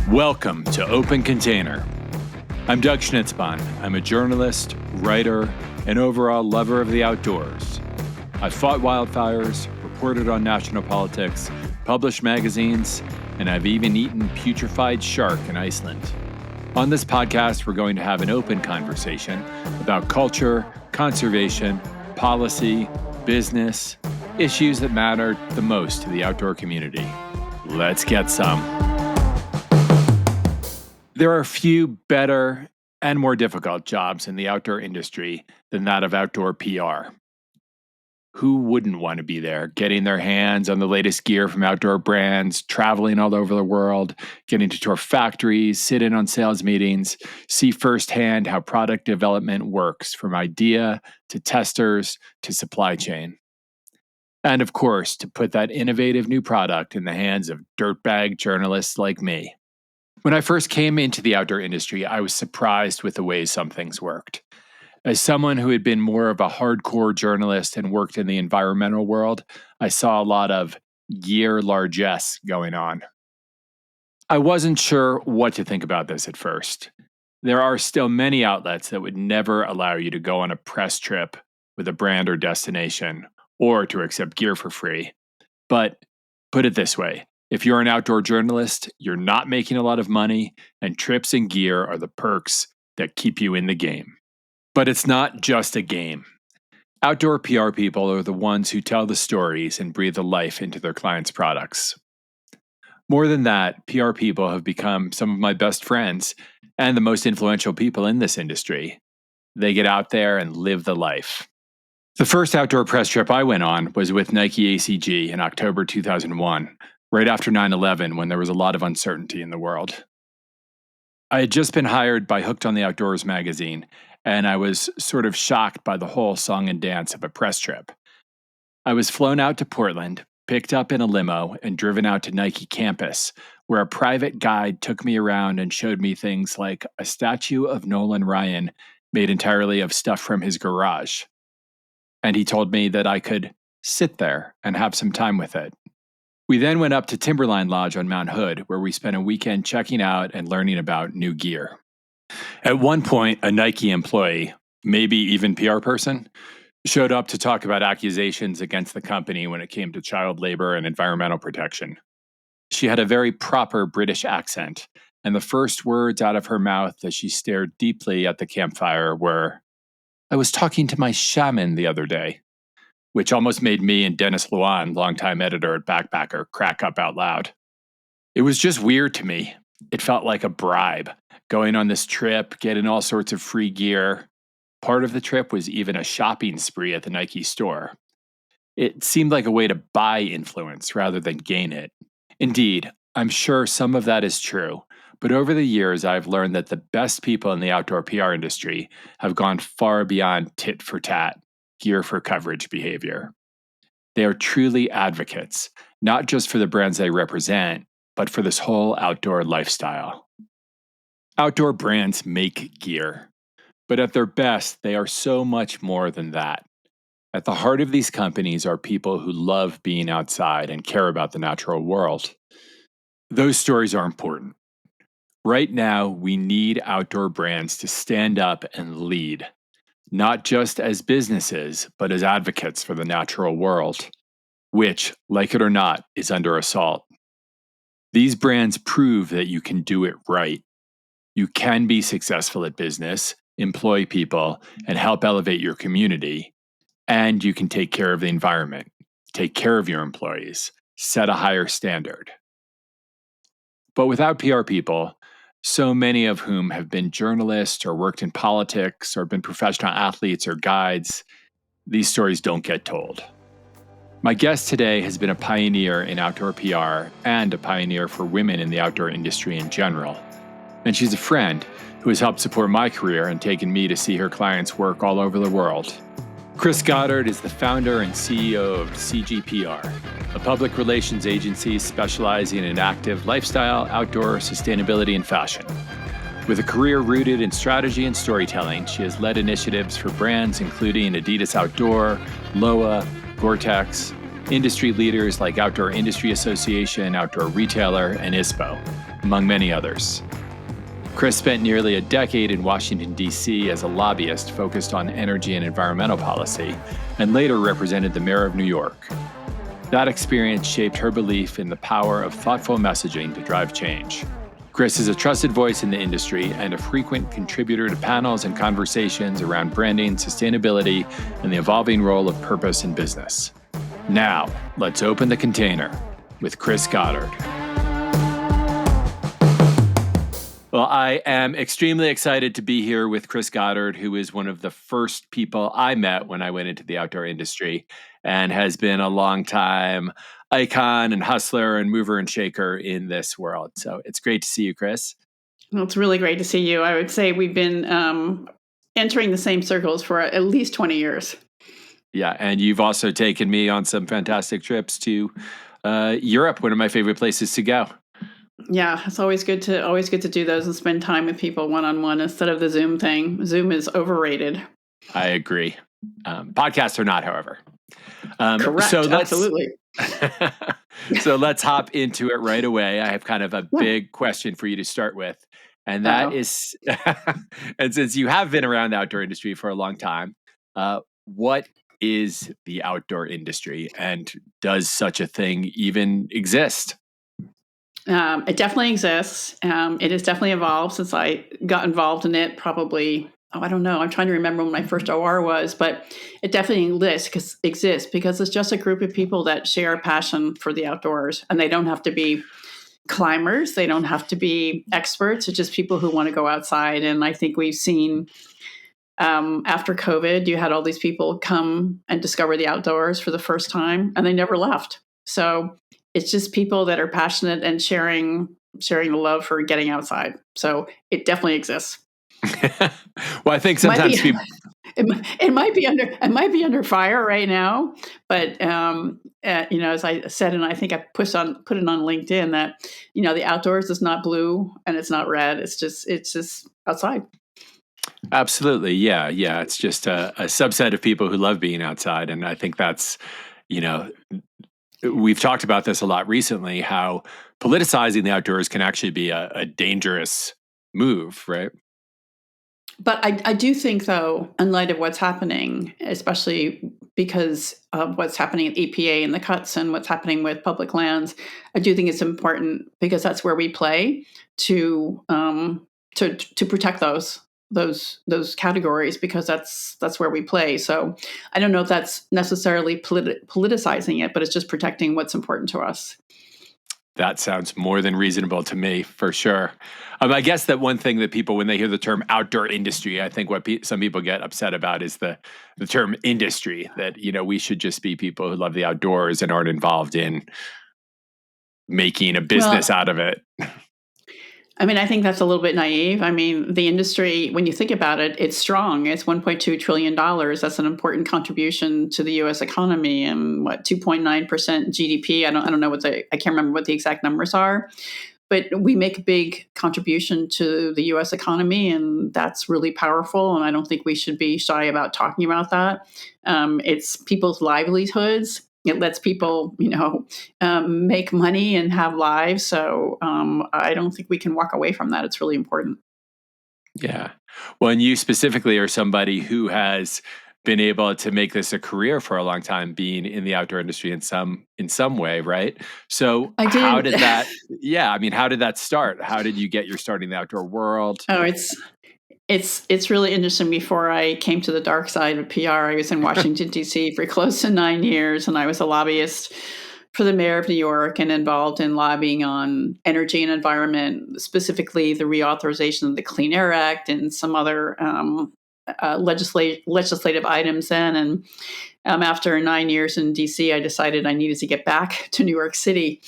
Welcome to Open Container. I'm Doug Schnitzbahn. I'm a journalist, writer, and overall lover of the outdoors. I've fought wildfires, reported on national politics, published magazines, and I've even eaten putrefied shark in Iceland. On this podcast, we're going to have an open conversation about culture, conservation, policy, business, issues that matter the most to the outdoor community. Let's get some. There are few better and more difficult jobs in the outdoor industry than that of outdoor PR. Who wouldn't want to be there, getting their hands on the latest gear from outdoor brands, traveling all over the world, getting to tour factories, sit in on sales meetings, see firsthand how product development works from idea to testers to supply chain. And of course, to put that innovative new product in the hands of dirtbag journalists like me. When I first came into the outdoor industry, I was surprised with the ways some things worked. As someone who had been more of a hardcore journalist and worked in the environmental world, I saw a lot of gear largesse going on. I wasn't sure what to think about this at first. There are still many outlets that would never allow you to go on a press trip with a brand or destination, or to accept gear for free. But put it this way. If you're an outdoor journalist, you're not making a lot of money, and trips and gear are the perks that keep you in the game. But it's not just a game. Outdoor PR people are the ones who tell the stories and breathe the life into their clients' products. More than that, PR people have become some of my best friends and the most influential people in this industry. They get out there and live the life. The first outdoor press trip I went on was with Nike ACG in October 2001. Right after 9/11, when there was a lot of uncertainty in the world. I had just been hired by Hooked on the Outdoors magazine, and I was sort of shocked by the whole song and dance of a press trip. I was flown out to Portland, picked up in a limo, and driven out to Nike campus, where a private guide took me around and showed me things like a statue of Nolan Ryan made entirely of stuff from his garage. And he told me that I could sit there and have some time with it. We then went up to Timberline Lodge on Mount Hood, where we spent a weekend checking out and learning about new gear. At one point, a Nike employee, maybe even PR person, showed up to talk about accusations against the company when it came to child labor and environmental protection. She had a very proper British accent, and the first words out of her mouth as she stared deeply at the campfire were, "I was talking to my shaman the other day," which almost made me and Dennis Luan, longtime editor at Backpacker, crack up out loud. It was just weird to me. It felt like a bribe, going on this trip, getting all sorts of free gear. Part of the trip was even a shopping spree at the Nike store. It seemed like a way to buy influence rather than gain it. Indeed, I'm sure some of that is true, but over the years I've learned that the best people in the outdoor PR industry have gone far beyond tit for tat, gear for coverage behavior. They are truly advocates, not just for the brands they represent, but for this whole outdoor lifestyle. Outdoor brands make gear, but at their best, they are so much more than that. At the heart of these companies are people who love being outside and care about the natural world. Those stories are important. Right now, we need outdoor brands to stand up and lead. Not just as businesses, but as advocates for the natural world, which, like it or not, is under assault. These brands prove that you can do it right. You can be successful at business, employ people, and help elevate your community, and you can take care of the environment, take care of your employees, set a higher standard. But without PR people, so many of whom have been journalists or worked in politics or been professional athletes or guides, these stories don't get told. My guest today has been a pioneer in outdoor PR and a pioneer for women in the outdoor industry in general. And she's a friend who has helped support my career and taken me to see her clients work all over the world. Chris Goddard is the founder and CEO of CGPR, a public relations agency specializing in active lifestyle, outdoor, sustainability, and fashion. With a career rooted in strategy and storytelling, she has led initiatives for brands including Adidas Outdoor, Loa, Gore-Tex, industry leaders like Outdoor Industry Association, Outdoor Retailer, and ISPO, among many others. Chris spent nearly a decade in Washington, D.C. as a lobbyist focused on energy and environmental policy, and later represented the mayor of New York. That experience shaped her belief in the power of thoughtful messaging to drive change. Chris is a trusted voice in the industry and a frequent contributor to panels and conversations around branding, sustainability, and the evolving role of purpose in business. Now, let's open the container with Chris Goddard. Well, I am extremely excited to be here with Chris Goddard, who is one of the first people I met when I went into the outdoor industry and has been a long-time icon and hustler and mover and shaker in this world. So it's great to see you, Chris. Well, it's really great to see you. I would say we've been entering the same circles for at least 20 years. Yeah, and you've also taken me on some fantastic trips to Europe, one of my favorite places to go. Yeah, it's always good to do those and spend time with people one-on-one instead of the Zoom thing. Zoom is overrated. I agree. Podcasts are not, however. Correct. Absolutely. So let's hop into it right away. I have kind of a big question for you to start with. And that is, and since you have been around the outdoor industry for a long time, what is the outdoor industry and does such a thing even exist? It definitely exists. It has definitely evolved since I got involved in it probably, I don't know. I'm trying to remember when my first OR was, but it definitely exists because it's just a group of people that share a passion for the outdoors, and they don't have to be climbers. They don't have to be experts. It's just people who want to go outside. And I think we've seen after COVID, you had all these people come and discover the outdoors for the first time, and they never left. So it's just people that are passionate and sharing the love for getting outside. So it definitely exists. Well, I think sometimes people it might be under fire right now, but as I said, and I think I put it on LinkedIn that the outdoors is not blue and it's not red. It's just outside. Absolutely, yeah. It's just a subset of people who love being outside, and I think that's we've talked about this a lot recently. How politicizing the outdoors can actually be a dangerous move, right? But I do think, though, in light of what's happening, especially because of what's happening at EPA and the cuts and what's happening with public lands, I do think it's important because that's where we play to protect those categories, because that's where we play. So I don't know if that's necessarily politicizing it, but it's just protecting what's important to us. That sounds more than reasonable to me, for sure. I guess that one thing that people, when they hear the term outdoor industry, I think what some people get upset about is the term industry, that, we should just be people who love the outdoors and aren't involved in making a business out of it. I think that's a little bit naive. The industry, when you think about it, it's strong. It's $1.2 trillion. That's an important contribution to the U.S. economy, and 2.9% GDP. I don't know I can't remember what the exact numbers are, but we make a big contribution to the U.S. economy, and that's really powerful. And I don't think we should be shy about talking about that. It's people's livelihoods. It lets people, make money and have lives. So I don't think we can walk away from that. It's really important. Yeah. Well, and you specifically are somebody who has been able to make this a career for a long time, being in the outdoor industry in some way, right? So how did that? Yeah, how did that start? How did you get your start in the outdoor world? Oh, it's really interesting. Before I came to the dark side of PR, I was in Washington, D.C. for close to 9 years, and I was a lobbyist for the mayor of New York and involved in lobbying on energy and environment, specifically the reauthorization of the Clean Air Act and some other legislative items then. And after 9 years in D.C., I decided I needed to get back to New York City,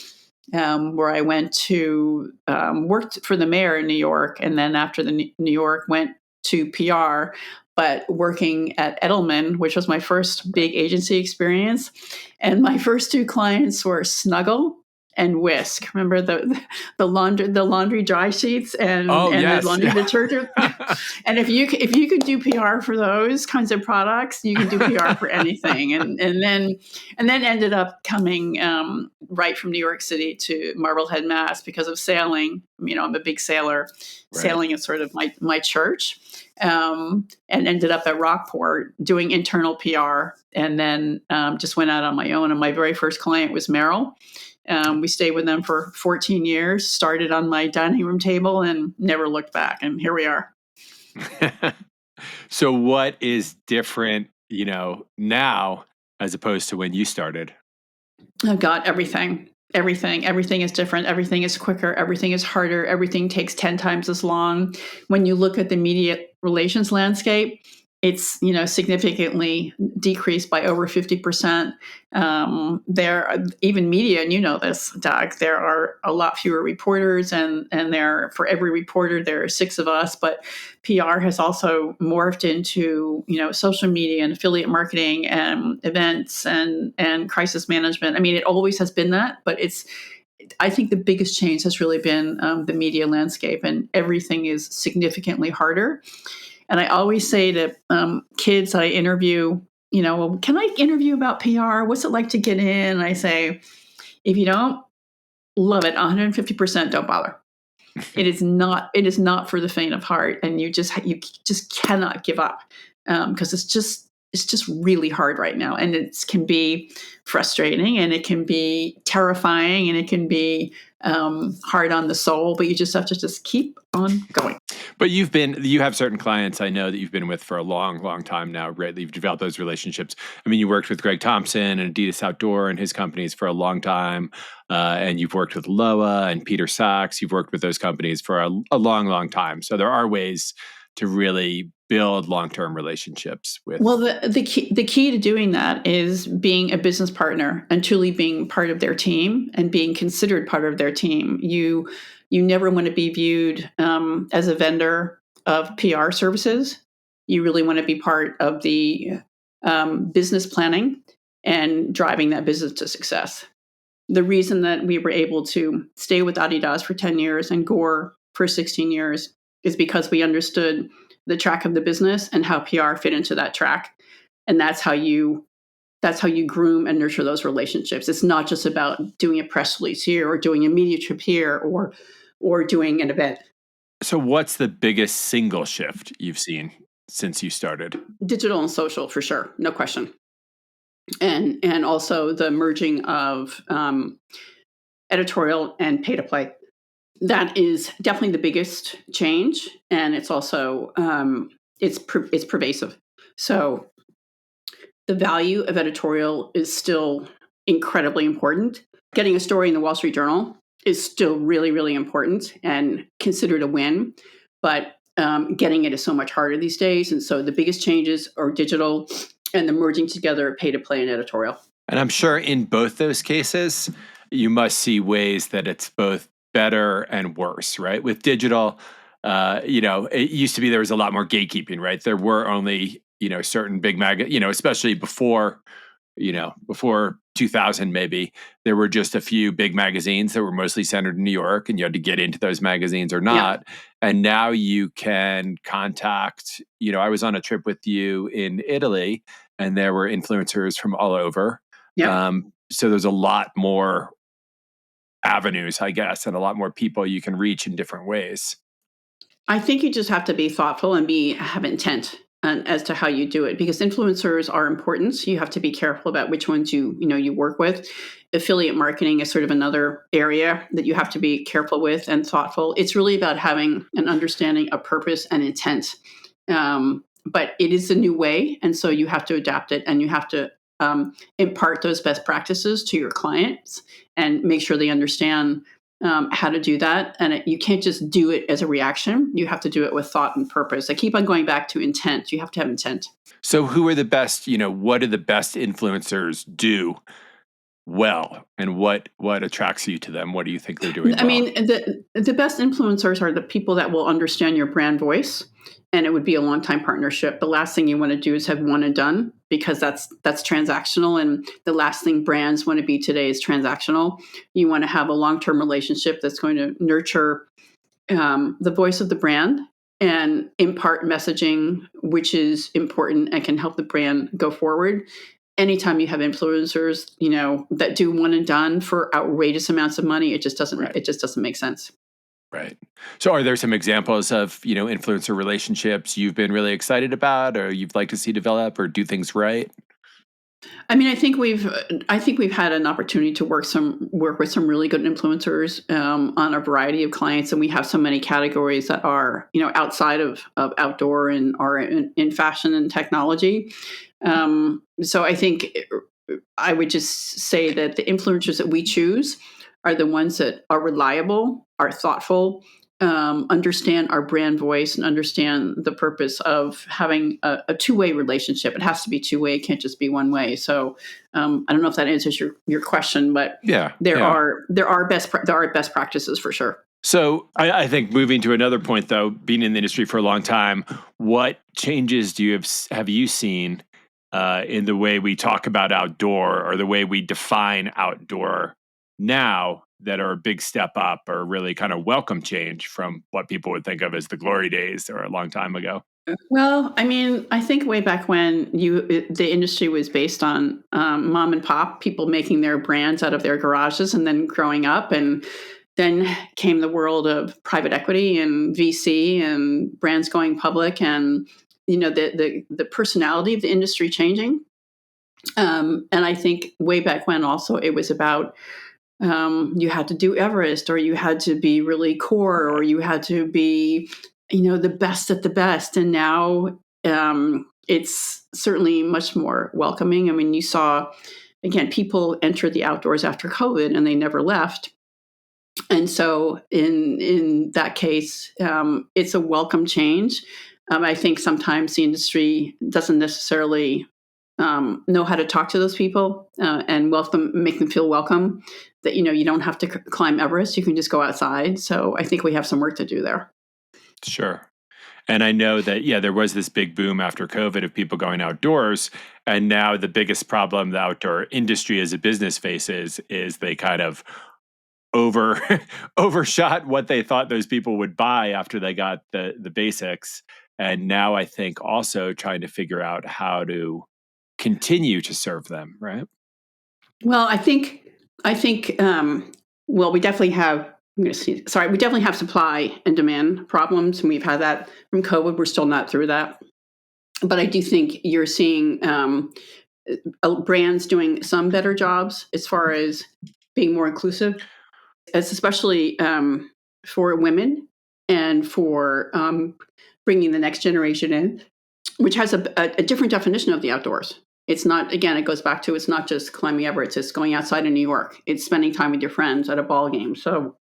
where I went to worked for the mayor in New York, and then after New York went to PR, but working at Edelman, which was my first big agency experience. And my first two clients were Snuggle, and whisk. Remember the laundry dry sheets Oh, and the yes. laundry detergent. And if you could do PR for those kinds of products, you can do PR for anything. And then ended up coming right from New York City to Marblehead, Mass, because of sailing. I'm a big sailor. Right. Sailing is sort of my church. And ended up at Rockport doing internal PR, and then just went out on my own. And my very first client was Merrill. We stayed with them for 14 years, started on my dining room table and never looked back. And here we are. So what is different, now as opposed to when you started? I've got everything. Everything is different. Everything is quicker. Everything is harder. Everything takes 10 times as long. When you look at the media relations landscape, it's significantly decreased by over 50%. Even media, and this, Doug. There are a lot fewer reporters, and there, for every reporter there are 6 of us. But PR has also morphed into social media and affiliate marketing and events and crisis management. I mean, it always has been that, but I think the biggest change has really been the media landscape, and everything is significantly harder. And I always say to kids I interview, well, can I interview about PR? What's it like to get in? And I say, if you don't love it, 150%, don't bother. It is not for the faint of heart, and you just cannot give up, because it's just really hard right now, and it can be frustrating, and it can be terrifying, and it can be hard on the soul, but you just have to just keep on going. But you have certain clients I know that you've been with for a long, long time now, right? You've developed those relationships. I mean, you worked with Greg Thompson and Adidas Outdoor and his companies for a long time. And you've worked with Loa and Peter Sachs. You've worked with those companies for a long, long time. So there are ways to really build long-term relationships with. Well, the key to doing that is being a business partner and truly being part of their team and being considered part of their team. You never want to be viewed as a vendor of PR services. You really want to be part of the business planning and driving that business to success. The reason that we were able to stay with Adidas for 10 years and Gore for 16 years is because we understood the track of the business and how PR fit into that track. And that's how you groom and nurture those relationships. It's not just about doing a press release here or doing a media trip here or doing an event. So what's the biggest single shift you've seen since you started? Digital and social, for sure, no question. And also the merging of editorial and pay to play. That is definitely the biggest change, and it's also it's pervasive. So the value of editorial is still incredibly important. Getting a story in the Wall Street Journal is still really, really important and considered a win, but getting it is so much harder these days. And so the biggest changes are digital and the merging together of pay to play and editorial. And I'm sure in both those cases, you must see ways that it's both better and worse, right? With digital, it used to be there was a lot more gatekeeping, right? There were only, certain big especially before 2000, maybe there were just a few big magazines that were mostly centered in New York, and you had to get into those magazines or not. Yeah. And now you can contact, I was on a trip with you in Italy, and there were influencers from all over. Yeah. So there's a lot more avenues, I guess, and a lot more people you can reach in different ways. I think you just have to be thoughtful and have intent as to how you do it, because influencers are important. So you have to be careful about which ones you work with. Affiliate marketing is sort of another area that you have to be careful with and thoughtful. It's really about having an understanding of purpose and intent. But it is a new way, and so you have to adapt it, and you have to impart those best practices to your clients and make sure they understand how to do that. And you can't just do it as a reaction. You have to do it with thought and purpose. I keep on going back to intent. You have to have intent. So who are the best, what do the best influencers do well? And what attracts you to them? What do you think they're doing well? I mean, the best influencers are the people that will understand your brand voice, and it would be a long-time partnership. The last thing you want to do is have one and done. because that's transactional, and the last thing brands want to be today is transactional. You want to have a long-term relationship that's going to nurture the voice of the brand and impart messaging which is important and can help the brand go forward. Anytime you have influencers, that do one and done for outrageous amounts of money, it just doesn't Right. it just doesn't make sense. Right. So are there some examples of, influencer relationships you've been really excited about or you'd like to see develop or do things right? I mean, I think we've had an opportunity to work with some really good influencers on a variety of clients, and we have so many categories that are outside of outdoor and are in fashion and technology. So I think I would just say that the influencers that we choose are the ones that are reliable, are thoughtful, understand our brand voice, and understand the purpose of having a two-way relationship. It has to be two-way; it can't just be one way. So I don't know if that answers your question, but Yeah. there Yeah. are best practices for sure. So I think moving to another point, though, being in the industry for a long time, what changes have you seen in the way we talk about outdoor or the way we define outdoor now that are a big step up or really kind of welcome change from what people would think of as the glory days or a long time ago? Well, I mean, I think way back when the industry was based on mom and pop, people making their brands out of their garages and then growing up, and then came the world of private equity and VC and brands going public, and the personality of the industry changing. And I think way back when also it was about you had to do Everest, or you had to be really core, or you had to be, the best at the best. And now it's certainly much more welcoming. I mean, you saw, again, people entered the outdoors after COVID and they never left. And so in that case, it's a welcome change. I think sometimes the industry doesn't necessarily know how to talk to those people and make them feel welcome. That you don't have to climb Everest; you can just go outside. So I think we have some work to do there. Sure. And I know that, yeah, there was this big boom after COVID of people going outdoors. And now the biggest problem the outdoor industry as a business faces is they kind of over overshot what they thought those people would buy after they got the basics. And now I think also trying to figure out how to continue to serve them, right? Well, I think well, we definitely have. I'm going to see. Sorry, we definitely have supply and demand problems, and we've had that from COVID. We're still not through that, but I do think you're seeing brands doing some better jobs as far as being more inclusive, as especially for women and for bringing the next generation in, which has a different definition of the outdoors. It's not, again, it goes back to, it's not just climbing Everest, it's going outside in New York. It's spending time with your friends at a ball game. So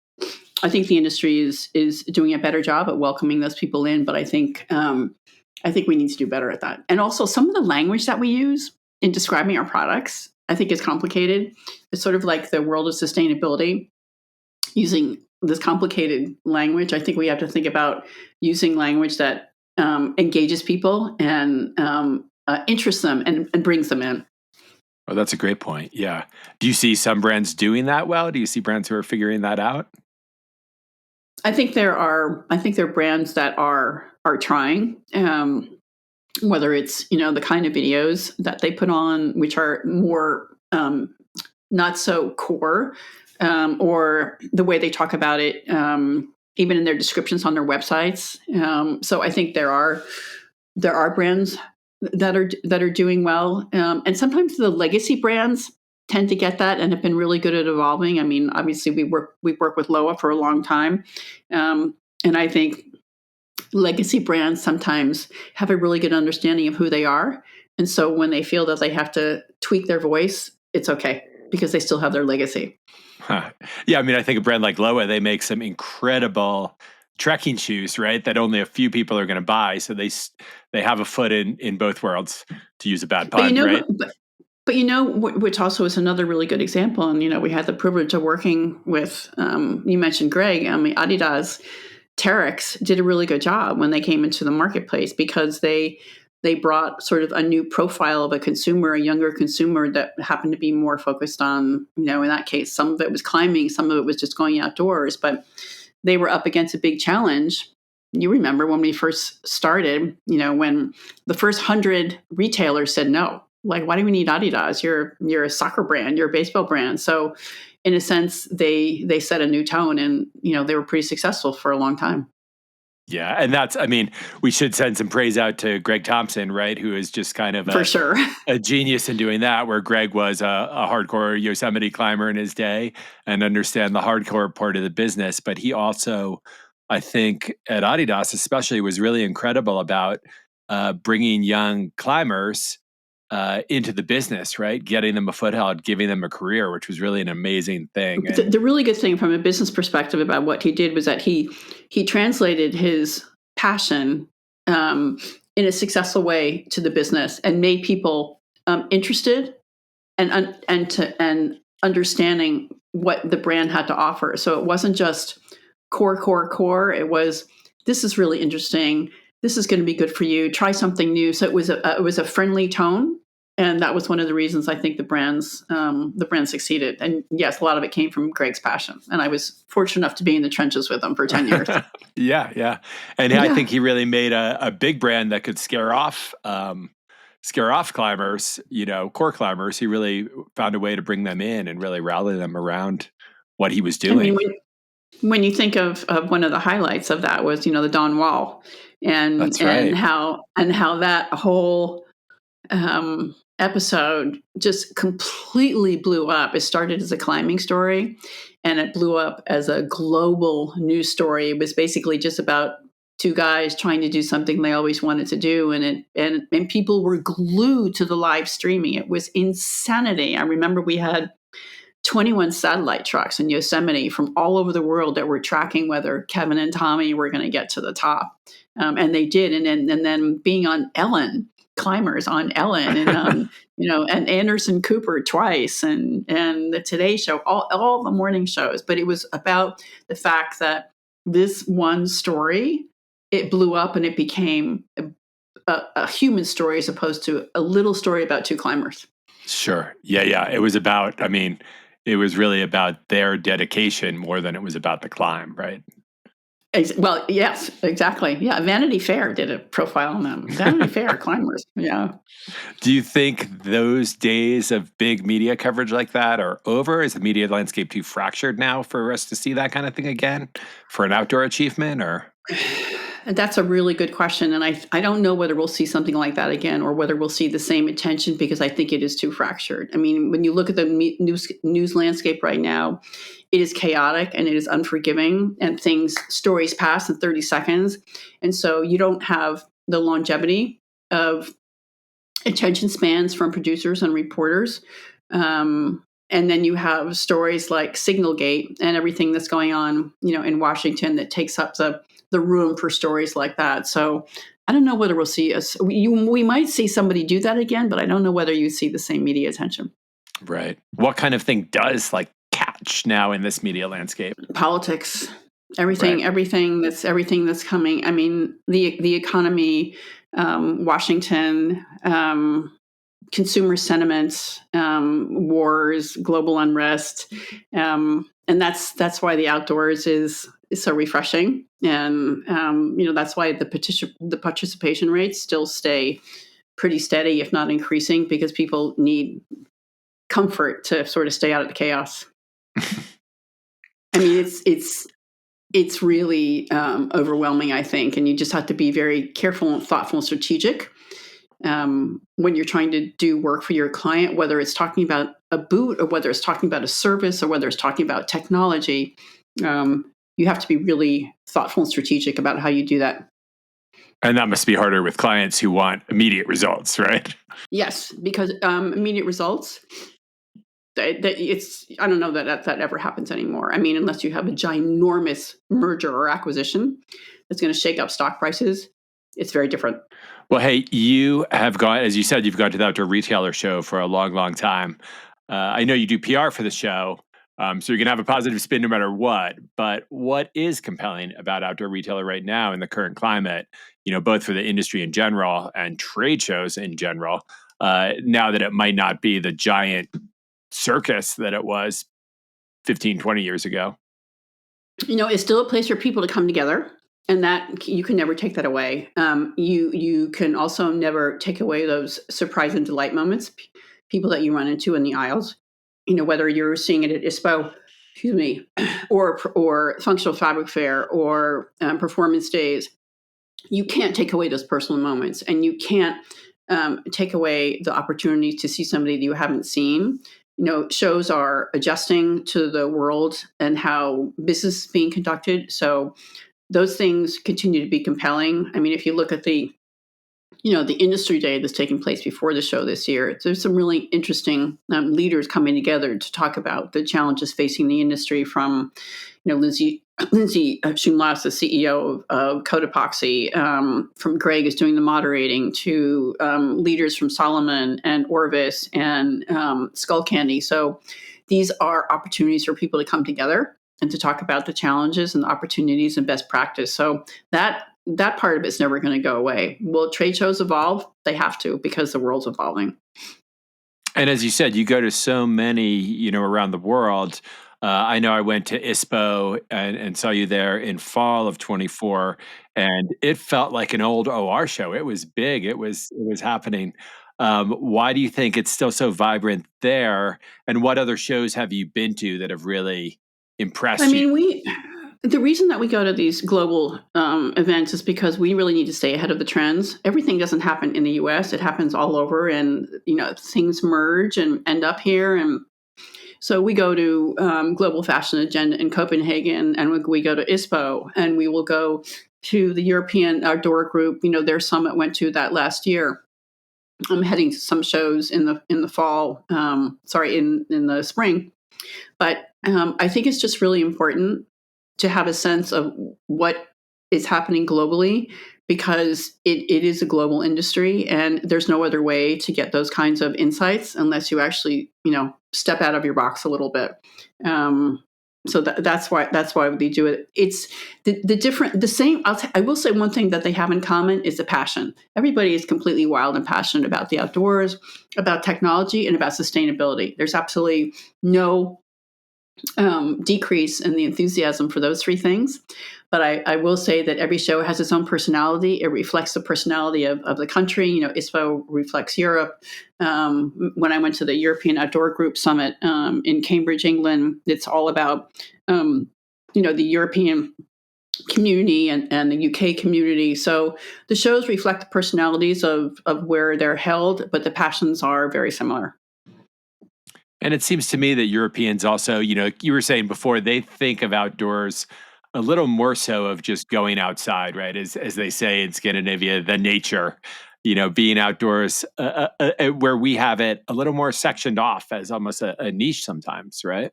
I think the industry is doing a better job at welcoming those people in, but I think we need to do better at that. And also some of the language that we use in describing our products, I think is complicated. It's sort of like the world of sustainability, using this complicated language. I think we have to think about using language that engages people and interests them and brings them in. Oh, that's a great point. Yeah. Do you see some brands doing that well? Do you see brands who are figuring that out? I think there are brands that are trying. Whether it's the kind of videos that they put on, which are more not so core, or the way they talk about it, even in their descriptions on their websites. So I think there are brands that are doing well, and sometimes the legacy brands tend to get that and have been really good at evolving. I mean, obviously we work with Loa for a long time, and I think legacy brands sometimes have a really good understanding of who they are, and so when they feel that they have to tweak their voice, it's okay because they still have their legacy. Huh. Yeah, I mean, I think a brand like Loa, they make some incredible trekking shoes, right? That only a few people are going to buy. So they have a foot in both worlds, to use a bad But pun, right? which also is another really good example. And we had the privilege of working with. You mentioned Greg. I mean, Adidas, Terex did a really good job when they came into the marketplace because they they brought sort of a new profile of a consumer, a younger consumer that happened to be more focused on, in that case, some of it was climbing, some of it was just going outdoors, but they were up against a big challenge. You remember when we first started, when the first 100 retailers said no. Like, why do we need Adidas? You're a soccer brand, you're a baseball brand. So in a sense, they set a new tone, and they were pretty successful for a long time. Yeah, and we should send some praise out to Greg Thompson, right, who is just kind of For sure. a genius in doing that, where Greg was a hardcore Yosemite climber in his day and understand the hardcore part of the business. But he also, I think, at Adidas especially, was really incredible about bringing young climbers into the business, right? Getting them a foothold, giving them a career, which was really an amazing thing. And the really good thing from a business perspective about what he did was that he translated his passion in a successful way to the business and made people interested and understanding what the brand had to offer. So it wasn't just core. It was, this is really interesting. This is going to be good for you. Try something new. So it was a friendly tone, and that was one of the reasons I think the brand succeeded. And yes, a lot of it came from Greg's passion. And I was fortunate enough to be in the trenches with him for 10 years. Yeah. And I think he really made a big brand that could scare off climbers, core climbers. He really found a way to bring them in and really rally them around what he was doing. I mean, when you think of one of the highlights of that was, the Dawn Wall, and That's right. and how that whole episode just completely blew up. It started as a climbing story, and it blew up as a global news story. It was basically just about two guys trying to do something they always wanted to do, and people were glued to the live streaming. It was insanity. I remember we had 21 satellite trucks in Yosemite from all over the world that were tracking whether Kevin and Tommy were going to get to the top, and they did. And then being on Ellen, climbers on Ellen, and and Anderson Cooper twice, and the Today Show, all the morning shows. But it was about the fact that this one story, it blew up and it became a human story as opposed to a little story about two climbers. Sure. Yeah. It was about, it was really about their dedication more than it was about the climb, right? Well, yes, exactly. Yeah, Vanity Fair did a profile on them. Vanity Fair climbers. Yeah. Do you think those days of big media coverage like that are over? Is the media landscape too fractured now for us to see that kind of thing again for an outdoor achievement, or? That's a really good question. And I don't know whether we'll see something like that again or whether we'll see the same attention, because I think it is too fractured. I mean, when you look at the news landscape right now, it is chaotic and it is unforgiving, and stories pass in 30 seconds. And so you don't have the longevity of attention spans from producers and reporters. And then you have stories like Signalgate and everything that's going on, in Washington, that takes up the room for stories like that. So I don't know whether we'll see we might see somebody do that again, but I don't know whether you see the same media attention. Right. What kind of thing does catch now in this media landscape? Politics, everything that's coming. I mean, the economy, Washington, consumer sentiments, wars, global unrest, and that's why the outdoors is so refreshing, and that's why the participation rates still stay pretty steady, if not increasing, because people need comfort to sort of stay out of the chaos. I mean, it's really overwhelming, I think, and you just have to be very careful and thoughtful and strategic when you're trying to do work for your client, whether it's talking about a boot or whether it's talking about a service or whether it's talking about technology. You have to be really thoughtful and strategic about how you do that. And that must be harder with clients who want immediate results, right? Yes, because immediate results, I don't know that ever happens anymore. I mean, unless you have a ginormous merger or acquisition that's going to shake up stock prices, it's very different. Well, hey, you have gone, as you said, you've gone to the Outdoor Retailer Show for a long, long time. I know you do PR for the show. So you're going to have a positive spin no matter what. But what is compelling about outdoor retailer right now in the current climate, both for the industry in general and trade shows in general, now that it might not be the giant circus that it was 15, 20 years ago? It's still a place for people to come together, and that you can never take that away. You can also never take away those surprise and delight moments, people that you run into in the aisles. Whether you're seeing it at ISPO, excuse me, or Functional Fabric Fair or Performance Days. You can't take away those personal moments, and you can't take away the opportunity to see somebody that you haven't seen. Shows are adjusting to the world and how business is being conducted. So those things continue to be compelling. I mean, if you look at the industry day that's taking place before the show this year, there's some really interesting leaders coming together to talk about the challenges facing the industry, from Lindsay Schumlass, the CEO of Code Epoxy, from Greg is doing the moderating, to leaders from Solomon and Orvis and Skull Candy. So these are opportunities for people to come together and to talk about the challenges and the opportunities and best practice. So that part of it's never going to go away. Will trade shows evolve? They have to, because the world's evolving. And as you said, you go to so many, around the world. I know I went to ISPO and saw you there in fall of 24, and it felt like an old OR show. It was big. It was happening. Why do you think it's still so vibrant there? And what other shows have you been to that have really I impressed you? mean, the reason that we go to these global events is because we really need to stay ahead of the trends. Everything doesn't happen in the U.S. It happens all over, and things merge and end up here. And so we go to Global Fashion Agenda in Copenhagen, and we go to ISPO, and we will go to the European Outdoor Group. Their summit went to that last year. I'm heading to some shows in the fall. In the spring. But I think it's just really important to have a sense of what is happening globally, because it is a global industry, and there's no other way to get those kinds of insights unless you actually step out of your box a little bit. So that's why we do it. It's the same. I will say one thing that they have in common is the passion. Everybody is completely wild and passionate about the outdoors, about technology, and about sustainability. There's absolutely no decrease in the enthusiasm for those three things. But I will say that every show has its own personality. It reflects the personality of the country. ISPO reflects Europe. When I went to the European Outdoor Group Summit in Cambridge, England, it's all about the European community and the UK community. So the shows reflect the personalities of where they're held, but the passions are very similar. And it seems to me that Europeans also, you were saying before, they think of outdoors a little more so of just going outside, right? As they say in Scandinavia, the nature, being outdoors, where we have it a little more sectioned off as almost a niche sometimes, right?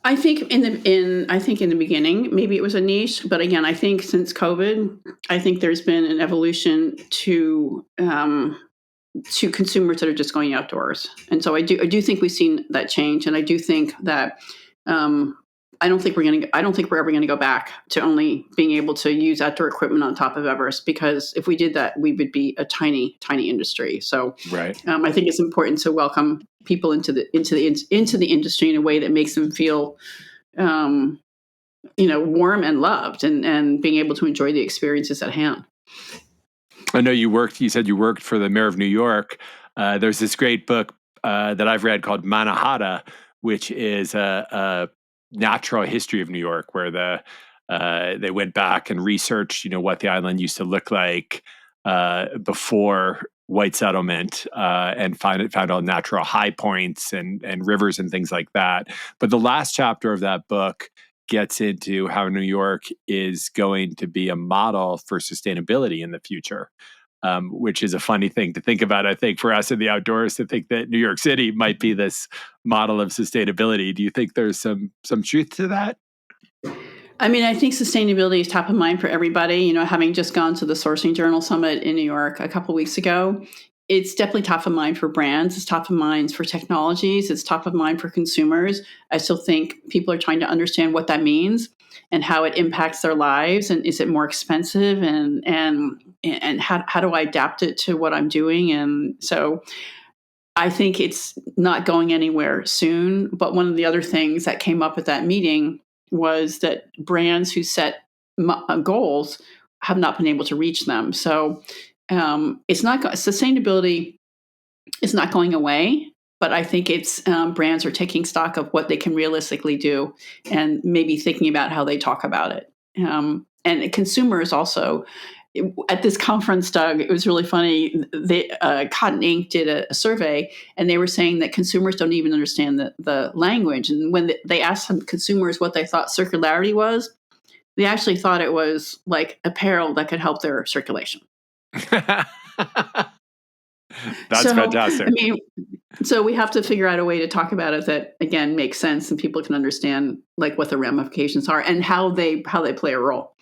I think in the beginning maybe it was a niche, but again, I think since COVID, I think there's been an evolution to consumers that are just going outdoors. And so I do think we've seen that change, and I do think that I don't think we're ever going to go back to only being able to use outdoor equipment on top of Everest, because if we did that, we would be a tiny industry. So Right. I think it's important to welcome people into the industry in a way that makes them feel warm and loved, and being able to enjoy the experiences at hand. I know you said you worked for the mayor of New York. There's this great book that I've read called Mannahatta, which is a natural history of New York, where they went back and researched, what the island used to look like before white settlement, and found all natural high points and rivers and things like that. But the last chapter of that book gets into how New York is going to be a model for sustainability in the future, which is a funny thing to think about, I think, for us in the outdoors, to think that New York City might be this model of sustainability. Do you think there's some truth to that? I mean, I think sustainability is top of mind for everybody. Having just gone to the Sourcing Journal Summit in New York a couple weeks ago, it's definitely top of mind for brands. It's top of mind for technologies. It's top of mind for consumers. I still think people are trying to understand what that means and how it impacts their lives. And is it more expensive? And how do I adapt it to what I'm doing? And so I think it's not going anywhere soon. But one of the other things that came up at that meeting was that brands who set goals have not been able to reach them. So it's not sustainability is not going away, but I think it's brands are taking stock of what they can realistically do and maybe thinking about how they talk about it. And consumers also at this conference, Doug, it was really funny. They, Cotton Inc. did a survey, and they were saying that consumers don't even understand the language. And when they asked some consumers what they thought circularity was, they actually thought it was like apparel that could help their circulation. That's fantastic. I mean, so we have to figure out a way to talk about it that again makes sense and people can understand like what the ramifications are and how they play a role.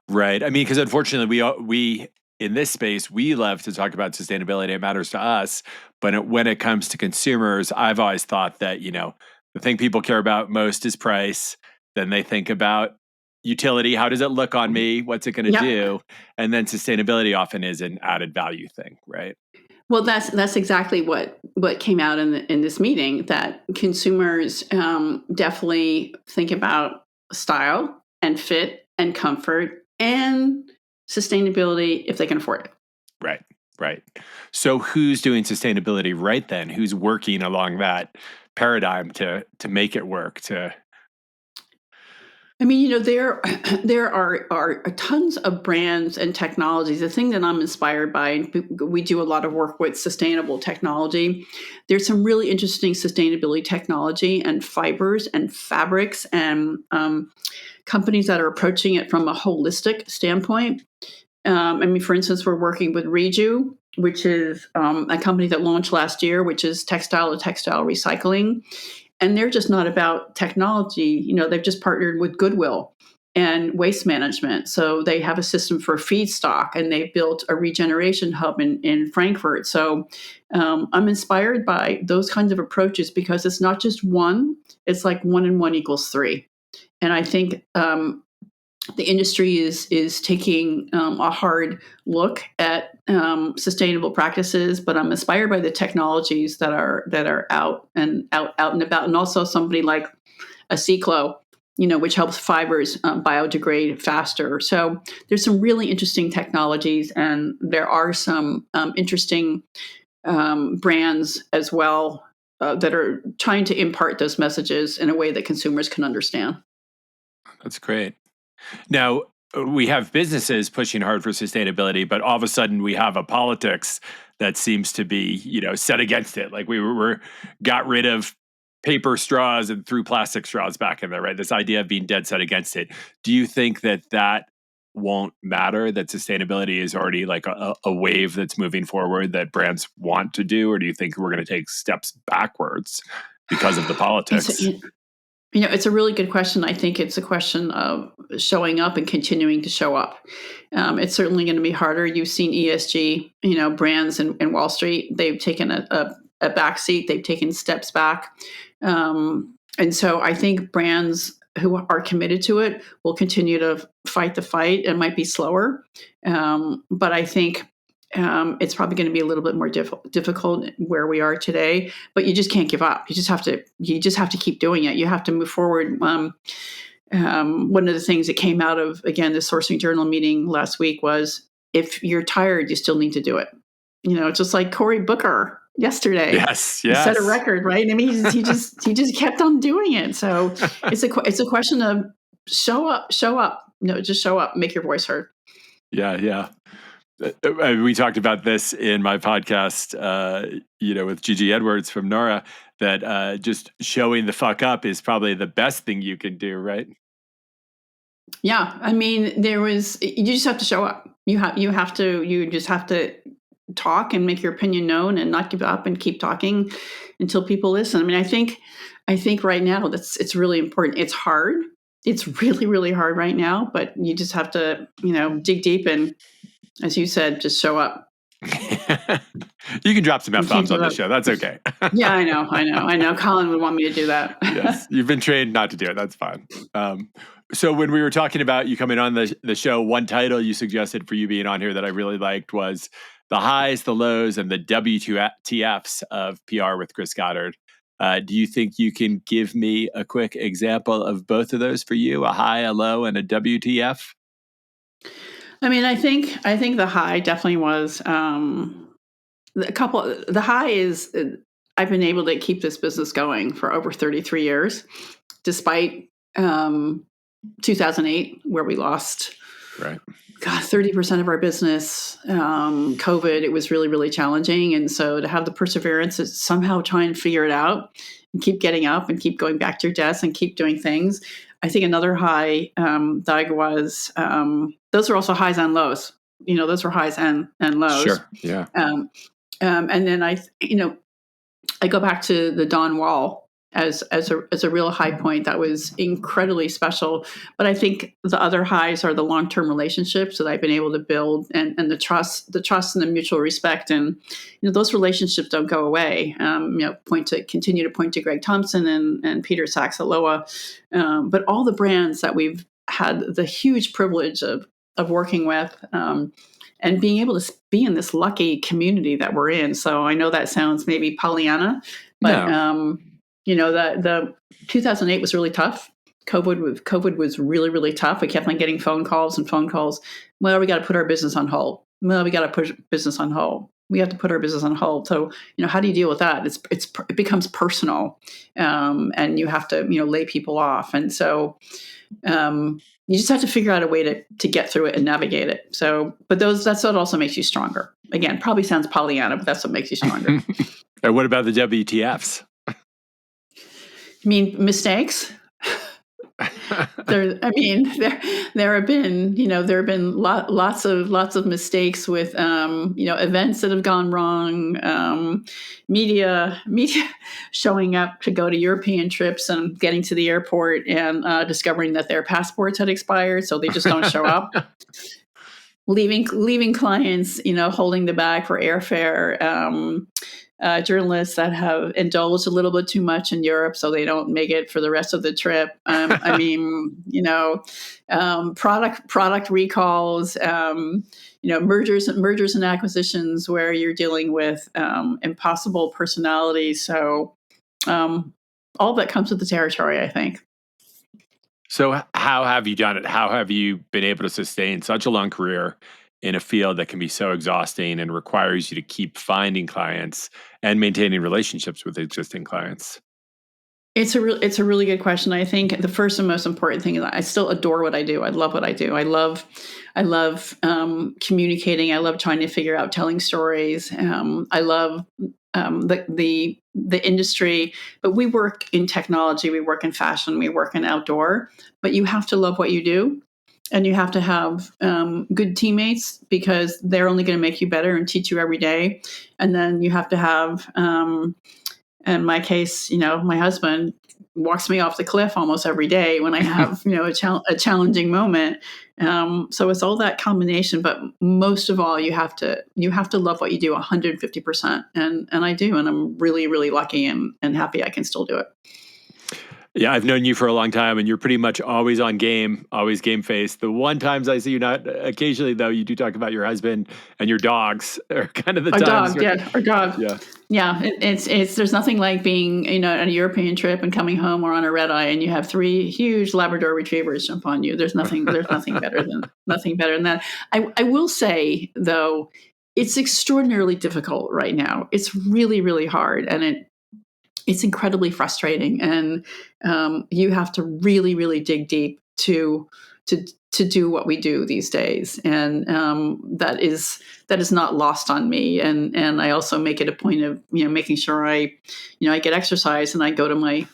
Right. I mean, because unfortunately, we in this space we love to talk about sustainability. It matters to us, but when it comes to consumers, I've always thought that the thing people care about most is price. Then they think about utility. How does it look on me? What's it going to Yeah. do? And then sustainability often is an added value thing, right? Well, that's exactly what came out in this meeting. That consumers definitely think about style and fit and comfort and sustainability if they can afford it. Right, right. So who's doing sustainability right then? Who's working along that paradigm to make it work? I mean, there are tons of brands and technologies. The thing that I'm inspired by, and we do a lot of work with sustainable technology. There's some really interesting sustainability technology and fibers and fabrics and companies that are approaching it from a holistic standpoint. I mean, for instance, we're working with Reju, which is a company that launched last year, which is textile to textile recycling. And they're just not about technology. They've just partnered with Goodwill and waste management. So they have a system for feedstock and they've built a regeneration hub in Frankfurt. So I'm inspired by those kinds of approaches because it's not just one, it's like 1 and 1 equals 3. And I think the industry is taking a hard look at sustainable practices, but I'm inspired by the technologies that are out and about, and also somebody like a Cyclo, which helps fibers biodegrade faster. So there's some really interesting technologies, and there are some interesting brands as well that are trying to impart those messages in a way that consumers can understand. That's great. Now, we have businesses pushing hard for sustainability, but all of a sudden we have a politics that seems to be, set against it. Like we got rid of paper straws and threw plastic straws back in there, right? This idea of being dead set against it. Do you think that won't matter, that sustainability is already like a wave that's moving forward that brands want to do? Or do you think we're going to take steps backwards because of the politics? It's a really good question. I think it's a question of showing up and continuing to show up. It's certainly going to be harder. You've seen ESG, brands in Wall Street. They've taken a back seat. They've taken steps back. And so I think brands who are committed to it will continue to fight the fight. It might be slower, but I think it's probably going to be a little bit more difficult where we are today, but you just can't give up. You just have to keep doing it. You have to move forward. One of the things that came out of, again, the Sourcing Journal meeting last week was if you're tired, you still need to do it. Just like Cory Booker yesterday. Yes. He set a record, right? I mean, he just kept on doing it. So it's a question of show up. Just show up, make your voice heard. Yeah. We talked about this in my podcast, with Gigi Edwards from Nora, that just showing the fuck up is probably the best thing you can do, right? Yeah. I mean, you just have to show up. You just have to talk and make your opinion known and not give up and keep talking until people listen. I mean, I think right now it's really important. It's hard. It's really, really hard right now, but you just have to, dig deep and, as you said, just show up. You can drop some You can't F-bombs do on the that. show. That's okay. Yeah, I know. Colin would want me to do that. Yes, you've been trained not to do it. That's fine. So when we were talking about you coming on the show, one title you suggested for you being on here that I really liked was The Highs, the Lows, and the WTFs of PR with Chris Goddard. Do you think you can give me a quick example of both of those for you? A high, a low, and a WTF? I mean, I think the high definitely was a couple. The high is I've been able to keep this business going for over 33 years, despite 2008, where we lost Right. 30% of our business. COVID, it was really, really challenging. And so to have the perseverance to somehow try and figure it out and keep getting up and keep going back to your desk and keep doing things. I think another high, Doug, was those are also highs and lows. Those were highs and lows. Sure. Yeah. And then I go back to the Dawn Wall as a real high point that was incredibly special. But I think the other highs are the long-term relationships that I've been able to build, and the trust and the mutual respect, and those relationships don't go away. Continue to point to Greg Thompson and Peter Sachs-Aloha, but all the brands that we've had the huge privilege of working with. And being able to be in this lucky community that we're in. So I know that sounds maybe Pollyanna, but No. the 2008 was really tough. COVID was really, really tough. We kept on getting phone calls. Well, we got to put our business on hold. Well, we got to put business on hold. We have to put our business on hold. So, how do you deal with that? It becomes personal, and you have to, lay people off. And so, you just have to figure out a way to get through it and navigate it. So, but that's what also makes you stronger. Again, probably sounds Pollyanna, but that's what makes you stronger. And what about the WTFs? I mean, mistakes. There have been lots of mistakes with events that have gone wrong, media showing up to go to European trips and getting to the airport and discovering that their passports had expired, so they just don't show up. Leaving clients, holding the bag for airfare. Journalists that have indulged a little bit too much in Europe, so they don't make it for the rest of the trip. Product recalls, mergers and acquisitions where you're dealing with impossible personalities. So all that comes with the territory, I think. So how have you done it? How have you been able to sustain such a long career in a field that can be so exhausting and requires you to keep finding clients and maintaining relationships with existing clients? It's a really good question. I think the first and most important thing is I still adore what I do. I love what I do. I love communicating. I love trying to figure out telling stories. I love the industry, but we work in technology, we work in fashion, we work in outdoor. But you have to love what you do, and you have to have good teammates because they're only going to make you better and teach you every day. And then you have to have, in my case, my husband walks me off the cliff almost every day when I have, a challenging moment. So it's all that combination, but most of all, you have to love what you do 150%. And I do, and I'm really, really lucky and happy I can still do it. Yeah, I've known you for a long time, and you're pretty much always on game, always game face. The one times I see you not, occasionally though, you do talk about your husband and your dogs are kind of the times. Our dog. Yeah. Yeah, it's there's nothing like being, on a European trip and coming home or on a red eye and you have 3 huge Labrador retrievers jump on you. There's nothing better than that. I will say though, it's extraordinarily difficult right now. It's really, really hard, and it's incredibly frustrating, and you have to really, really dig deep to do what we do these days, and that is not lost on me. And I also make it a point of making sure I get exercise, and I go to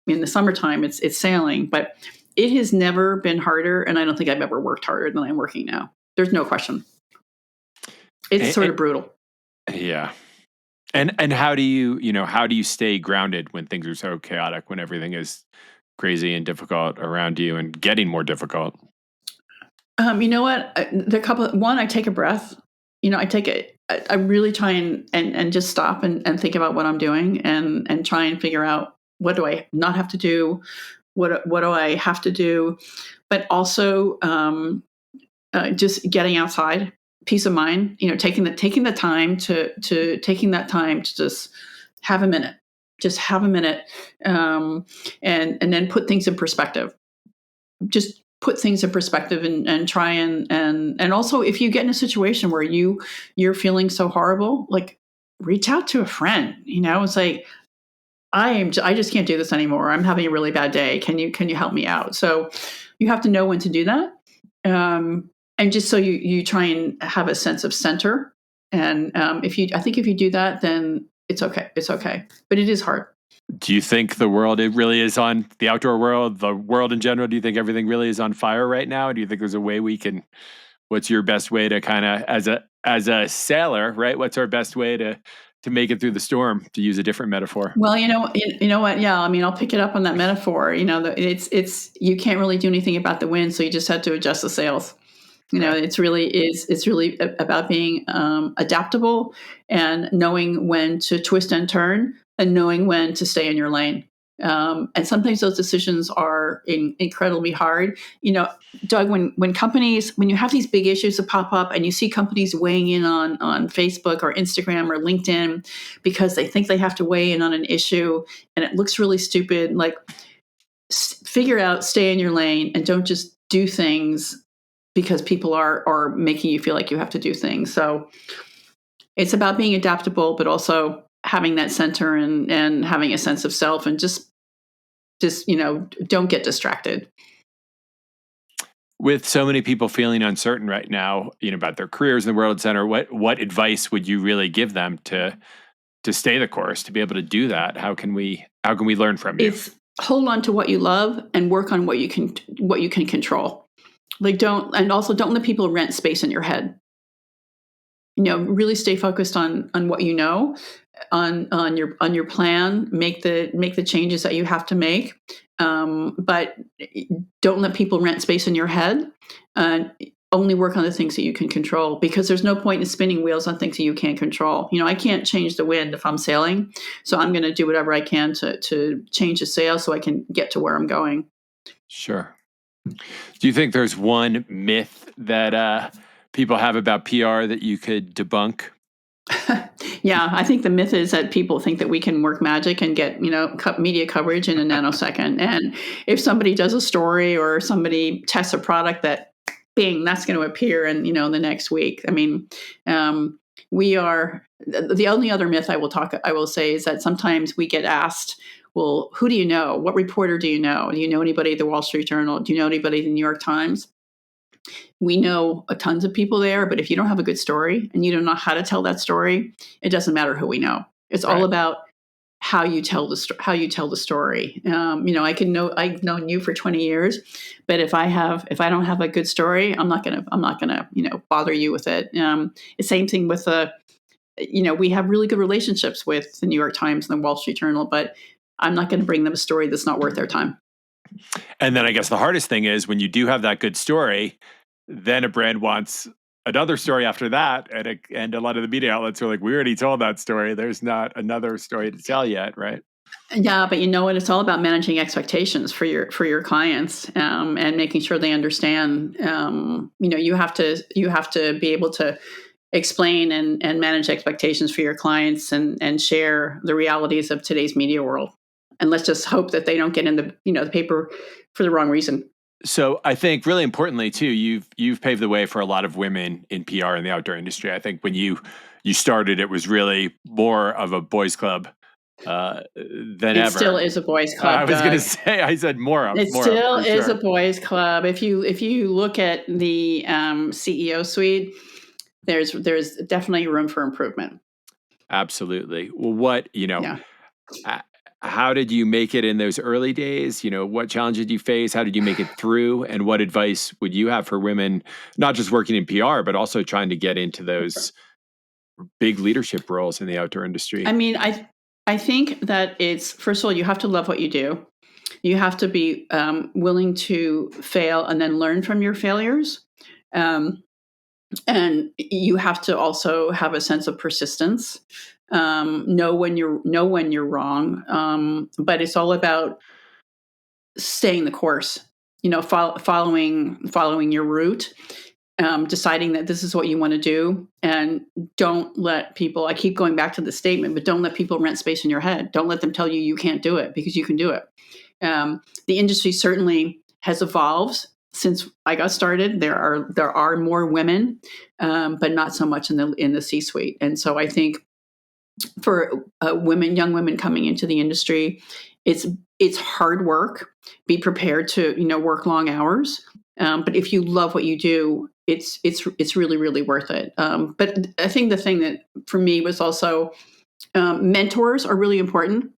in the summertime it's sailing, but it has never been harder, and I don't think I've ever worked harder than I'm working now. There's no question. It's sort of brutal. Yeah. And how do you stay grounded when things are so chaotic, when everything is crazy and difficult around you and getting more difficult? You know what? There are a couple. One, I take a breath. I take I really try and just stop and think about what I'm doing and try and figure out what do I not have to do, what do I have to do, but also just getting outside, peace of mind. Taking the time taking that time to just have a minute, just have a minute, and then put things in perspective. Just put things in perspective and try and also if you get in a situation where you're feeling so horrible, like reach out to a friend. It's like I just can't do this anymore. I'm having a really bad day. Can you help me out? So you have to know when to do that. And just so you try and have a sense of center. And I think if you do that, then it's okay. It's okay. But it is hard. Do you think the world, it really is on the outdoor world, the world in general? Do you think everything really is on fire right now? Do you think there's a way we can, what's your best way to kind of, as a sailor, right? What's our best way to make it through the storm, to use a different metaphor? Well, you know what? Yeah, I mean, I'll pick it up on that metaphor. It's you can't really do anything about the wind, so you just have to adjust the sails. Right. It's really about being adaptable and knowing when to twist and turn and knowing when to stay in your lane. And sometimes those decisions are incredibly hard. Doug, when you have these big issues that pop up and you see companies weighing in on Facebook or Instagram or LinkedIn because they think they have to weigh in on an issue and it looks really stupid, like figure out, stay in your lane and don't just do things because people are making you feel like you have to do things. So it's about being adaptable, but also having that center and having a sense of self and just don't get distracted. With so many people feeling uncertain right now, about their careers in the World Center, what advice would you really give them to stay the course, to be able to do that? How can we learn from you? It's hold on to what you love and work on what you can control. Like don't let people rent space in your head. Really stay focused on what on your plan. Make the changes that you have to make, but don't let people rent space in your head. Only work on the things that you can control, because there's no point in spinning wheels on things that you can't control. I can't change the wind if I'm sailing, so I'm going to do whatever I can to change the sail so I can get to where I'm going. Sure. Do you think there's one myth that people have about PR that you could debunk? Yeah, I think the myth is that people think that we can work magic and get media coverage in a nanosecond. And if somebody does a story or somebody tests a product, that bing, that's going to appear in the next week. I mean, we are the only other myth I will say is that sometimes we get asked, well, who do you know? What reporter do you know? Do you know anybody at the Wall Street Journal? Do you know anybody at the New York Times? We know a tons of people there, but if you don't have a good story and you don't know how to tell that story, it doesn't matter who we know. It's all Right. about how you tell the story. I've known you for 20 years, but if I don't have a good story, I'm not gonna bother you with it. The same thing with we have really good relationships with the New York Times and the Wall Street Journal, but I'm not going to bring them a story that's not worth their time. And then I guess the hardest thing is when you do have that good story, then a brand wants another story after that, and a lot of the media outlets are like, we already told that story. There's not another story to tell yet, right? Yeah, but you know what? It's all about managing expectations for your clients, and making sure they understand. You have to be able to explain and manage expectations for your clients and share the realities of today's media world. And let's just hope that they don't get in the paper for the wrong reason. So I think really importantly too, you've paved the way for a lot of women in PR in the outdoor industry. I think when you started, it was really more of a boys' club than It ever. still is a boys' I club, was going to Doug. say, I said It more of still for is a sure. boys' club. If you look at the CEO suite, there's definitely room for improvement. Absolutely. Well, Yeah. uh, how did you make it in those early days? What challenges did you face? How did you make it through? And what advice would you have for women, not just working in PR, but also trying to get into those big leadership roles in the outdoor I industry? mean, I think that it's first of all, you have to love what you do. You have to be willing to fail and then learn from your failures. Um, And you have to also have a sense of persistence. Know when you're wrong, but it's all about staying the course. Following your route, deciding that this is what you want to do, and don't let people. I keep going back to the statement, but don't let people rent space in your head. Don't let them tell you can't do it, because you can do it. The industry certainly has evolved since I got started. There are more women, but not so much in the C-suite. And so I think for young women coming into the industry, it's hard work. Be prepared to work long hours, but if you love what you do, it's really, really worth it. But I think the thing that for me was also, mentors are really important.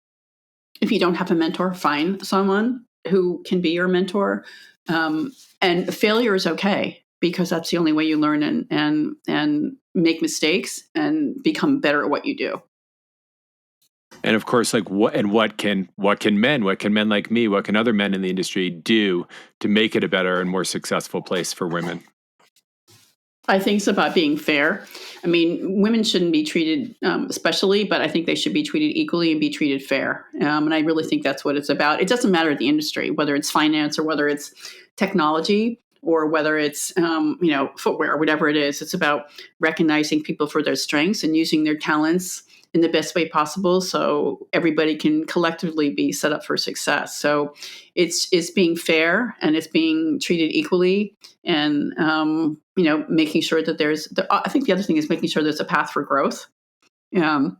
If you don't have a mentor, find someone who can be your mentor. And failure is okay, because that's the only way you learn and make mistakes and become better at what you do. And of course, like what can men like me, what can other men in the industry do to make it a better and more successful place for women? I think it's about being fair. I mean, women shouldn't be treated especially, but I think they should be treated equally and be treated fair. And I really think that's what it's about. It doesn't matter the industry, whether it's finance or whether it's technology or whether it's footwear or whatever it is. It's about recognizing people for their strengths and using their talents in the best way possible, so everybody can collectively be set up for success. So it's being fair, and it's being treated equally, and making sure that I think the other thing is making sure there's a path for growth. Um,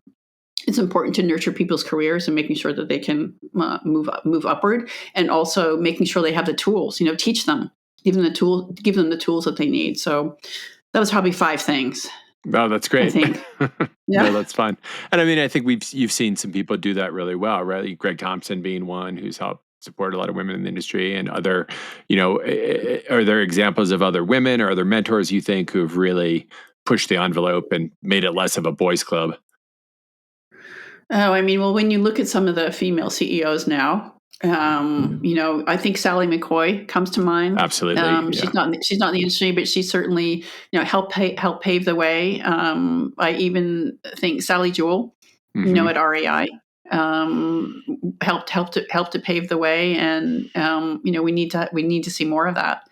it's important to nurture people's careers and making sure that they can move upward, and also making sure they have the tools. Teach them, give them the tools that they need. So that was probably 5 things. Oh, that's great. I think. No, Yeah. that's fine. And I mean, I think you've seen some people do that really well, right? Greg Thompson being one who's helped support a lot of women in the industry, and other, are there examples of other women or other mentors you think who've really pushed the envelope and made it less of a boys' club? Oh, I mean, well, when you look at some of the female CEOs now, I think Sally McCoy comes to mind. Absolutely. Yeah. She's not in the industry, but she certainly help pave the way. I even think Sally Jewell, Mm-hmm. at REI, helped to pave the way, and we need to see more of that.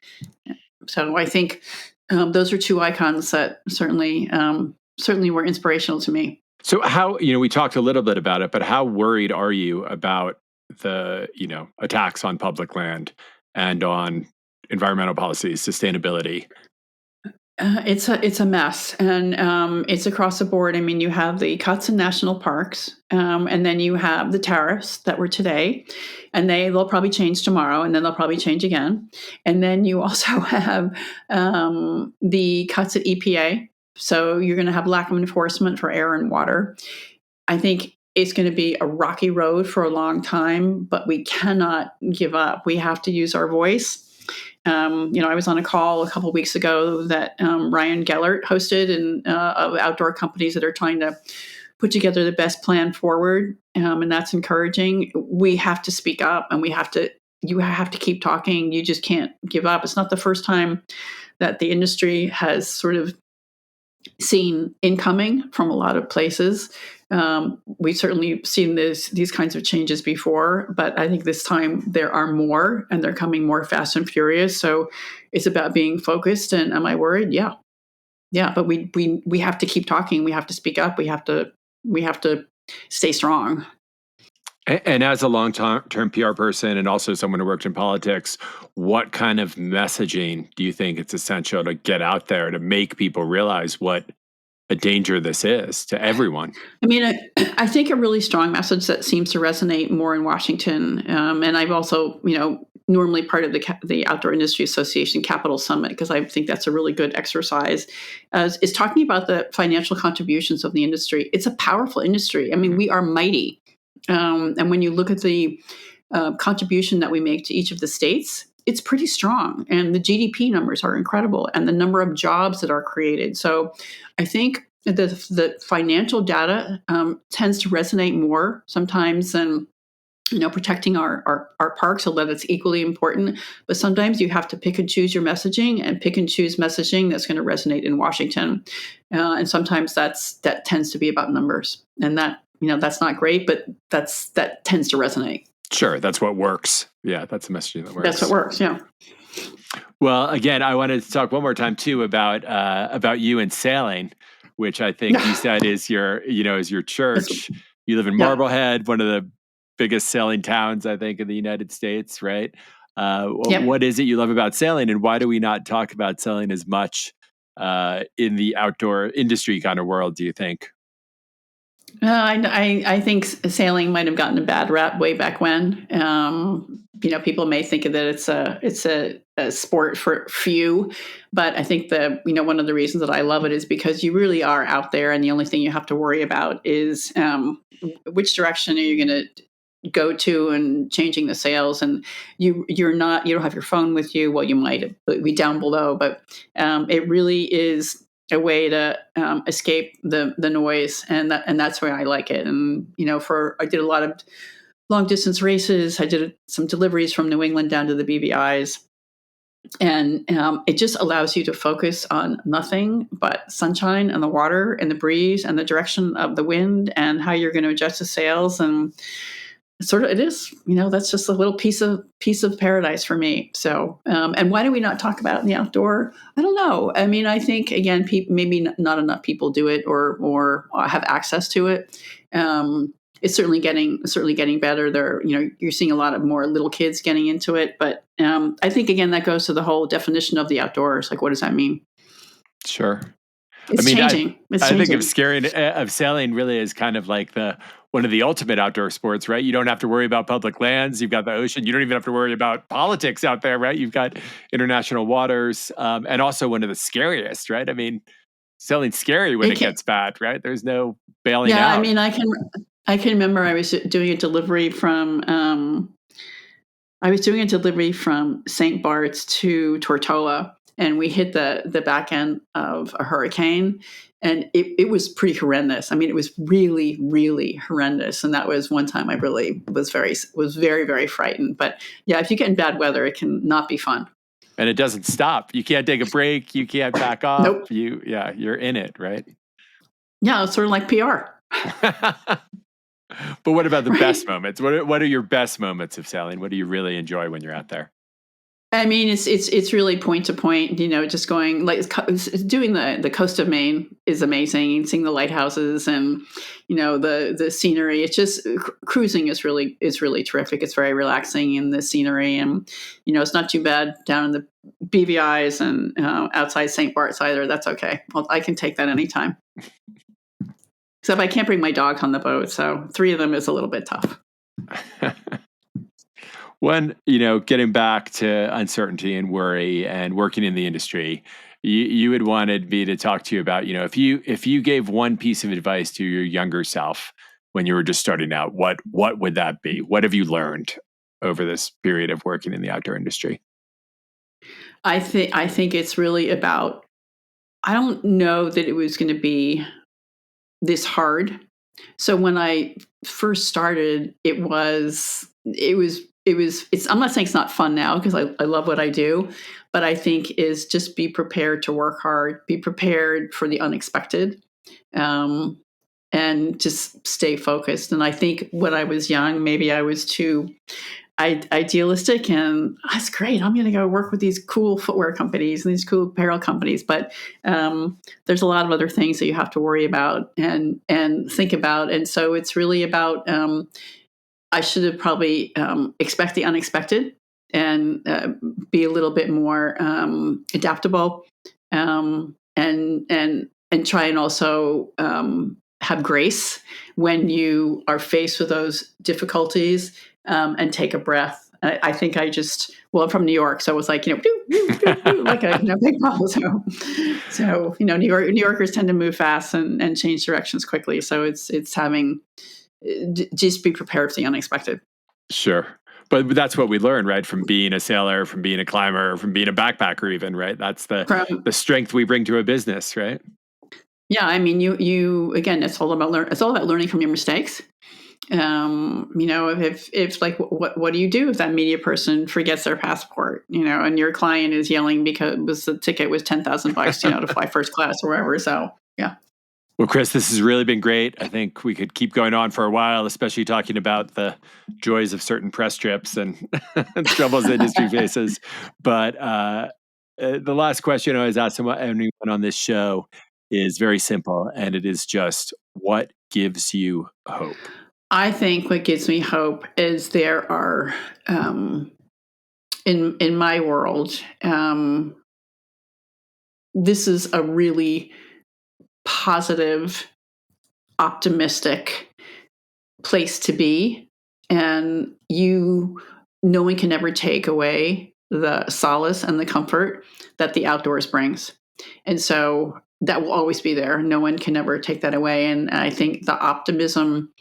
So I think those are 2 icons that certainly were inspirational to me. So how, we talked a little bit about it, but how worried are you about the, attacks on public land and on environmental policies, sustainability? It's a mess, and it's across the board. I mean, you have the cuts in national parks, and then you have the tariffs that were today, and they'll probably change tomorrow, and then they'll probably change again, and then you also have the cuts at EPA. So you're going to have lack of enforcement for air and water. I think it's going to be a rocky road for a long time, but we cannot give up. We have to use our voice. I was on a call a couple of weeks ago that Ryan Gellert hosted, and of outdoor companies that are trying to put together the best plan forward, and that's encouraging. We have to speak up, and you have to keep talking. You just can't give up. It's not the first time that the industry has sort of seen incoming from a lot of places. We've certainly seen these kinds of changes before, but I think this time there are more, and they're coming more fast and furious. So it's about being focused. And am I worried? Yeah, yeah. But we have to keep talking. We have to speak up. We have to stay strong. And as a long-term PR person and also someone who worked in politics, what kind of messaging do you think it's essential to get out there to make people realize what a danger this is to everyone? I mean, I think a really strong message that seems to resonate more in Washington, and I've also, normally part of the Outdoor Industry Association Capital Summit, because I think that's a really good exercise, is talking about the financial contributions of the industry. It's a powerful industry. I mean, we are mighty. And when you look at the contribution that we make to each of the states, it's pretty strong. And the GDP numbers are incredible, and the number of jobs that are created. So I think the financial data tends to resonate more sometimes than protecting our park so that it's equally important. But sometimes you have to pick and choose your messaging and pick and choose messaging that's going to resonate in Washington. And sometimes that tends to be about numbers, and that's not great, but that tends to resonate. Sure, that's what works. Yeah, that's a messaging that works. That's what works. Yeah. Well, again, I wanted to talk one more time too about you and sailing, which I think you said is your church. You live in Marblehead, one of the biggest sailing towns, I think, in the United States, right? What is it you love about sailing, and why do we not talk about sailing as much in the outdoor industry kind of world, do you think? I think sailing might have gotten a bad rap way back when. People may think that it's a sport for few, but I think one of the reasons that I love it is because you really are out there, and the only thing you have to worry about is which direction are you going to go to and changing the sails, and you don't have your phone with you. Well, you might be down below, but it really is a way to escape the noise, and that's where I like it. And I did a lot of long distance races. I did some deliveries from New England down to the BVI's, and it just allows you to focus on nothing but sunshine and the water and the breeze and the direction of the wind and how you're going to adjust the sails. And sort of it is, that's just a little piece of paradise for me. So and why do we not talk about it in the outdoor? I don't know. I mean, I think again, maybe not enough people do it or have access to it. It's certainly getting better. You're seeing a lot of more little kids getting into it, but I think again that goes to the whole definition of the outdoors. Like, what does that mean? Sure. It's changing. I think of sailing really as kind of like one of the ultimate outdoor sports, right? You don't have to worry about public lands. You've got the ocean. You don't even have to worry about politics out there, right? You've got international waters, and also one of the scariest, right? I mean, sailing's scary when it gets bad, right? There's no bailing out. Yeah, I mean, I can remember I was doing a delivery from St. Bart's to Tortola, and we hit the back end of a hurricane, and it was pretty horrendous. I mean, it was really, really horrendous. And that was one time I really was very, very frightened. But yeah, if you get in bad weather, it can not be fun. And it doesn't stop. You can't take a break. You can't back off. Nope. You're in it, right? Yeah, it's sort of like PR. But what about the best moments? What are your best moments of sailing? What do you really enjoy when you're out there? I mean, it's really point to point. Just going doing the coast of Maine is amazing. Seeing the lighthouses and the scenery. It's just cruising is really terrific. It's very relaxing in the scenery, and it's not too bad down in the BVI's and outside St. Bart's either. That's okay. Well, I can take that anytime. Except I can't bring my dog on the boat, so 3 of them is a little bit tough. When, getting back to uncertainty and worry and working in the industry, you had wanted me to talk to you about, if you gave one piece of advice to your younger self when you were just starting out, what would that be? What have you learned over this period of working in the outdoor industry? I think it's really about, I don't know that it was going to be this hard. So when I first started, I'm not saying it's not fun now because I love what I do, but I think is just be prepared to work hard, be prepared for the unexpected, and just stay focused. And I think when I was young, maybe I was too idealistic, and that's great. I'm going to go work with these cool footwear companies and these cool apparel companies. But there's a lot of other things that you have to worry about and think about. And so it's really about, I should have probably expect the unexpected and be a little bit more adaptable, and try and also have grace when you are faced with those difficulties, and take a breath. I think I'm from New York, so it was like, like a big ball. So New Yorkers tend to move fast and change directions quickly. So it's having, just be prepared for the unexpected. Sure. But that's what we learn, right? From being a sailor, from being a climber, from being a backpacker even, right? That's the strength we bring to a business, right? Yeah. I mean, you again, it's all about learning from your mistakes. If like, what do you do if that media person forgets their passport, and your client is yelling because the ticket was $10,000, to fly first class or wherever. So, yeah. Well, Chris, this has really been great. I think we could keep going on for a while, especially talking about the joys of certain press trips and troubles the industry faces. But the last question I always ask anyone on this show is very simple, and it is just, what gives you hope? I think what gives me hope is there are, in my world, this is a really positive, optimistic place to be, and no one can ever take away the solace and the comfort that the outdoors brings. And so that will always be there. No one can ever take that away. And I think the optimism,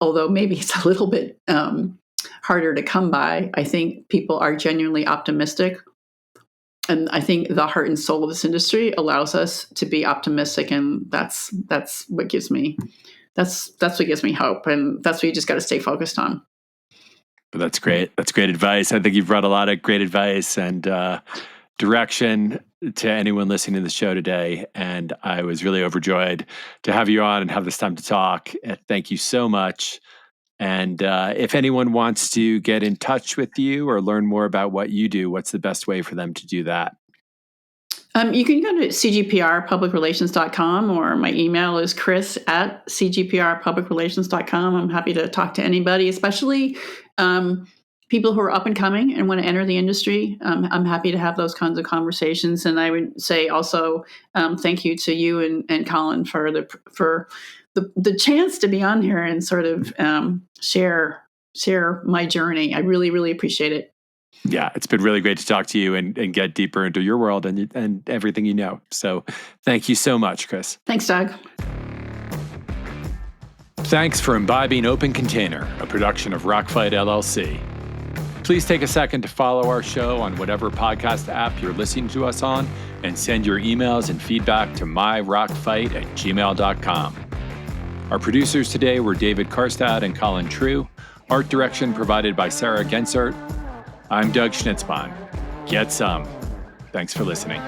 although maybe it's a little bit harder to come by, I think people are genuinely optimistic. And I think the heart and soul of this industry allows us to be optimistic, and that's what gives me hope, and that's what you just got to stay focused on. But that's great. That's great advice. I think you've brought a lot of great advice and direction to anyone listening to the show today. And I was really overjoyed to have you on and have this time to talk. Thank you so much. And if anyone wants to get in touch with you or learn more about what you do, what's the best way for them to do that? You can go to cgprpublicrelations.com, or my email is chris@cgprpublicrelations.com. I'm happy to talk to anybody, especially people who are up and coming and want to enter the industry. I'm happy to have those kinds of conversations. And I would say also thank you to you and Colin for the chance to be on here and sort of share my journey. I really, really appreciate it. Yeah, it's been really great to talk to you and get deeper into your world and everything you know. So thank you so much, Chris. Thanks, Doug. Thanks for imbibing Open Container, a production of Rockfight LLC. Please take a second to follow our show on whatever podcast app you're listening to us on, and send your emails and feedback to myrockfight@gmail.com. Our producers today were David Karstad and Colin True. Art direction provided by Sarah Gensert. I'm Doug Schnitzbahn. Get some. Thanks for listening.